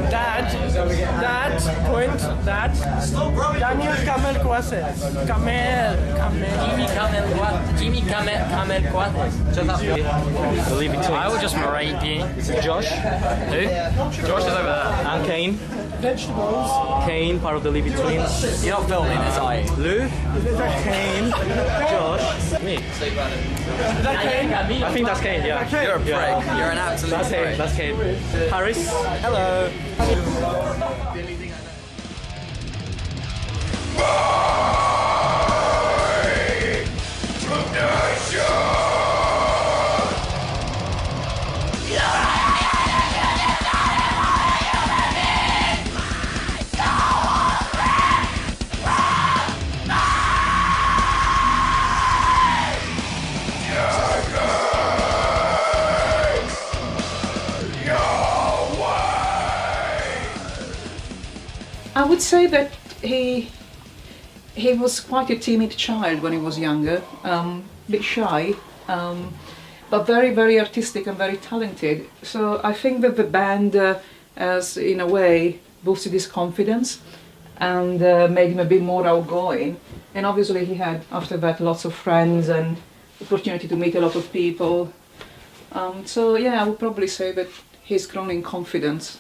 Dad, point, Dad. Daniel Kamel Kwase. Kamel. Jimmy Kamel Quates. The Leave Between. I will just rate you. Josh. Who? Josh is over there. And Kane. Vegetables. Kane, part of the Leave Between. You're not filming this, are you? Lou. Kane. Josh. Me. Is that Kane? I think that's Kane, yeah. You're a prick. You're an absolute That's Kane, prick. that's Kane. Harris. Hello. I would say that he was quite a timid child when he was younger, a bit shy, but very, very artistic and very talented. So I think that the band has, in a way, boosted his confidence and made him a bit more outgoing. And obviously he had, after that, lots of friends and opportunity to meet a lot of people. So yeah, I would probably say that he's grown in confidence.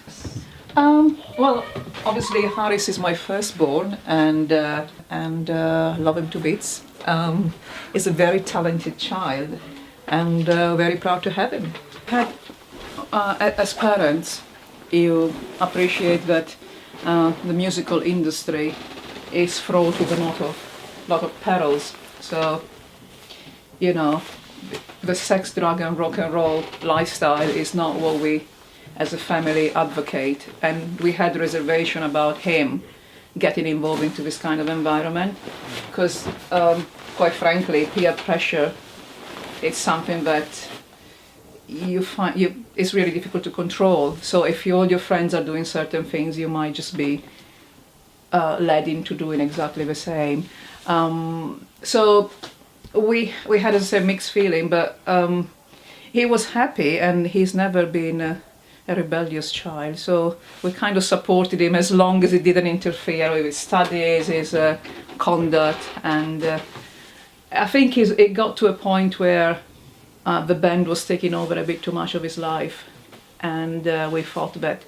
Well, obviously Harris is my firstborn, and love him to bits. He's a very talented child, and very proud to have him. As parents, you appreciate that the musical industry is fraught with a lot of perils. So, you know, the sex, drug, and rock and roll lifestyle is not what we as a family advocate, and we had reservation about him getting involved into this kind of environment because quite frankly peer pressure is something that it's really difficult to control. So if all your friends are doing certain things, you might just be led into doing exactly the same. So we had, as I say, mixed feeling, but he was happy, and he's never been a rebellious child, so we kind of supported him as long as it didn't interfere with his studies, his conduct, and I think it got to a point where the band was taking over a bit too much of his life, and we thought that,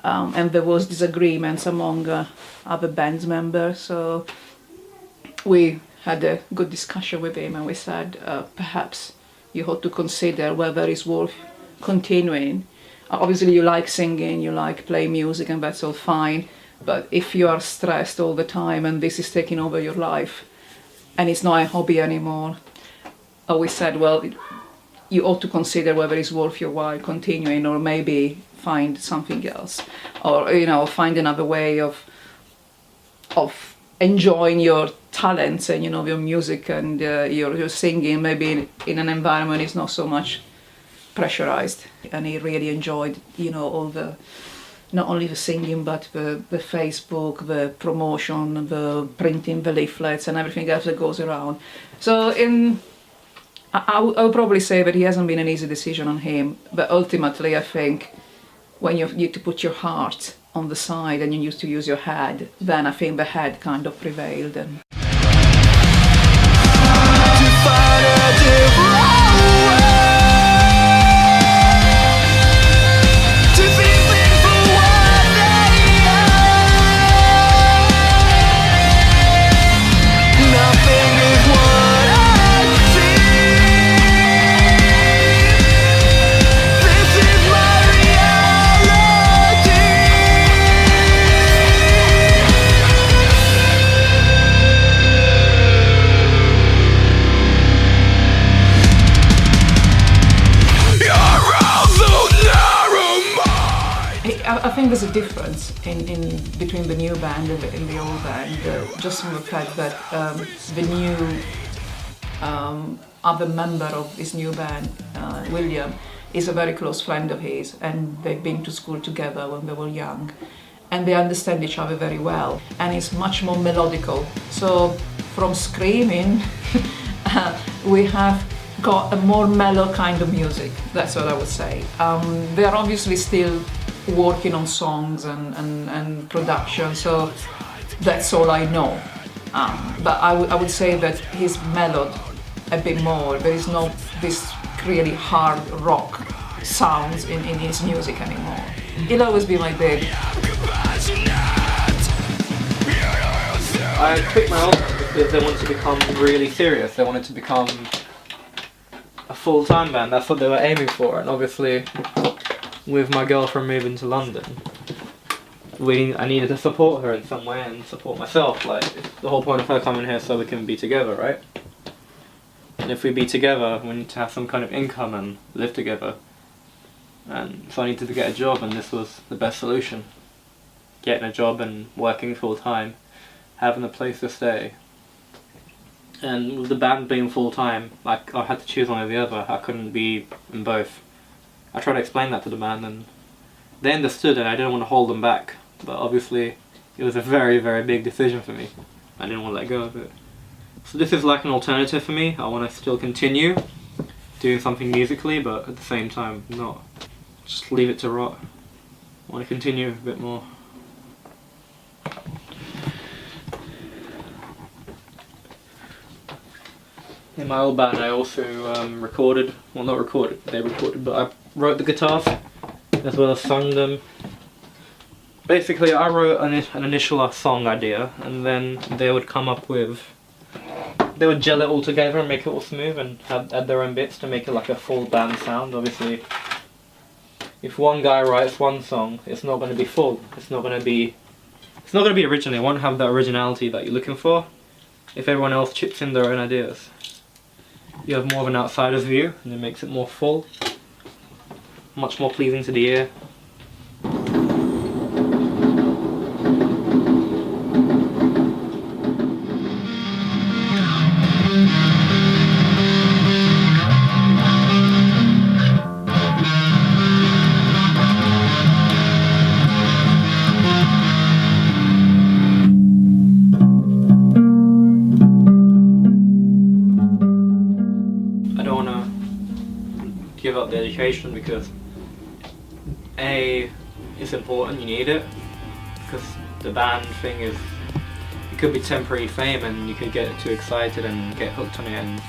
and there was disagreements among other band members, so we had a good discussion with him, and we said perhaps you ought to consider whether it's worth continuing. Obviously you like singing, you like playing music, and that's all fine, but if you are stressed all the time and this is taking over your life and it's not a hobby anymore, we said, well, you ought to consider whether it's worth your while continuing, or maybe find something else, or find another way of enjoying your talents and your music and your singing, maybe in an environment it's not so much pressurized. And he really enjoyed all the, not only the singing, but the Facebook, the promotion, the printing, the leaflets and everything else that goes around. So I would probably say that it hasn't been an easy decision on him, but ultimately I think when you need to put your heart on the side and you used to use your head, then I think the head kind of prevailed. And I think there's a difference in between the new band and the old band, just from the fact that the new other member of this new band, William, is a very close friend of his, and they've been to school together when they were young, and they understand each other very well, and it's much more melodical. So from screaming, we have got a more mellow kind of music, that's what I would say. They are obviously still working on songs and production, so that's all I know. But I would say that he's mellowed a bit more. There is no this really hard rock sounds in his music anymore. He'll always be my baby. I picked my album because they wanted to become really serious. They wanted to become a full-time band. That's what they were aiming for. And obviously, with my girlfriend moving to London, I needed to support her in some way and support myself. Like, the whole point of her coming here so we can be together, right? And if we be together, we need to have some kind of income and live together. And so I needed to get a job, and this was the best solution. Getting a job and working full-time, having a place to stay. And with the band being full-time, like, I had to choose one or the other. I couldn't be in both. I tried to explain that to the band, and they understood, and I didn't want to hold them back. But obviously, it was a very, very big decision for me. I didn't want to let go of it. So this is like an alternative for me. I want to still continue doing something musically, but at the same time, not just leave it to rot. I want to continue a bit more. In my old band, I also recorded, well, not recorded, they recorded, but I wrote the guitars as well as sung them. Basically, I wrote an initial song idea, and then they would come up with, they would gel it all together and make it all smooth and add their own bits to make it like a full band sound. Obviously, if one guy writes one song, it's not going to be full. It's not going to be original. It won't have that originality that you're looking for if everyone else chips in their own ideas. You have more of an outsider's view, and it makes it more full, much more pleasing to the ear. Give up the education because A, it's important, you need it, because the band thing is, it could be temporary fame and you could get too excited and get hooked on it, and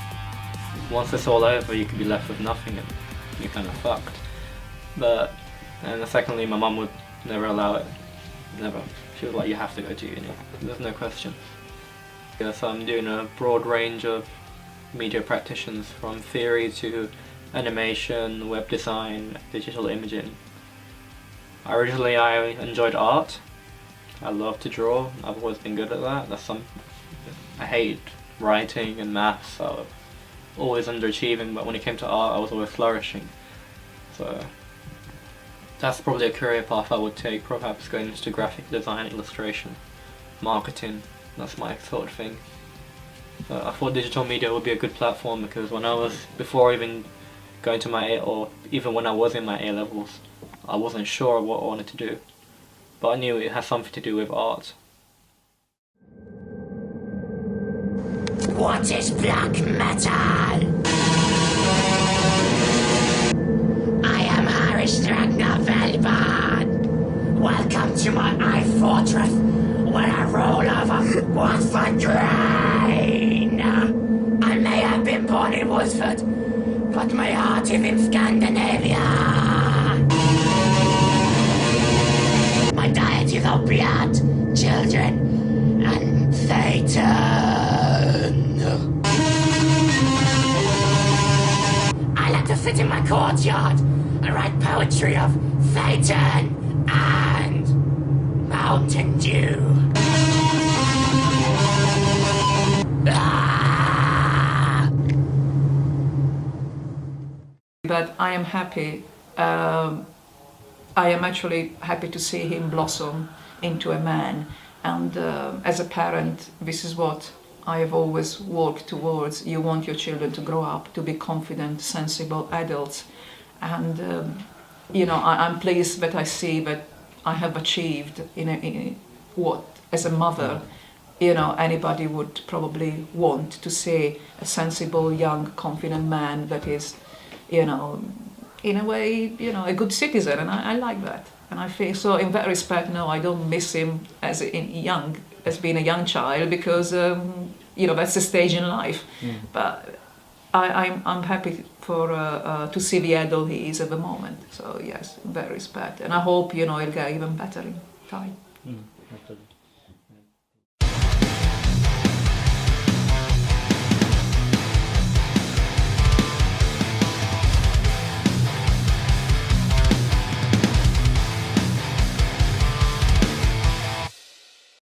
once it's all over you could be left with nothing and you're kind of fucked. And secondly, my mum would never allow it, never. She was like, you have to go to uni, there's no question. So I'm doing a broad range of media practitioners, from theory to animation, web design, digital imaging. Originally I enjoyed art. I love to draw. I've always been good at that. I hate writing and maths, so always underachieving, but when it came to art I was always flourishing. So that's probably a career path I would take, perhaps going into graphic design, illustration, marketing. That's my sort of thing. So I thought digital media would be a good platform, because when I was, before even going to my or even when I was in my A levels, I wasn't sure what I wanted to do, but I knew it had something to do with art. What is black metal? I am Haris Ragnar Velban. Welcome to my eye fortress, where I roll over Watford grain. I may have been born in Woodford, but my heart is in Scandinavia. My diet is of blood, children, and Satan. I like to sit in my courtyard and write poetry of Satan and Mountain Dew. But I am happy. I am actually happy to see him blossom into a man. And as a parent, this is what I have always worked towards. You want your children to grow up to be confident, sensible adults. And you know, I'm pleased that I see that I have achieved in what, as a mother, you know, anybody would probably want to see a sensible, young, confident man that is, you know, in a way, you know, a good citizen, and I like that. And I feel so in that respect, no, I don't miss him as being a young child, because that's a stage in life. But I'm happy to see the adult he is at the moment. So yes, in that respect, and I hope he'll get even better in time. Absolutely.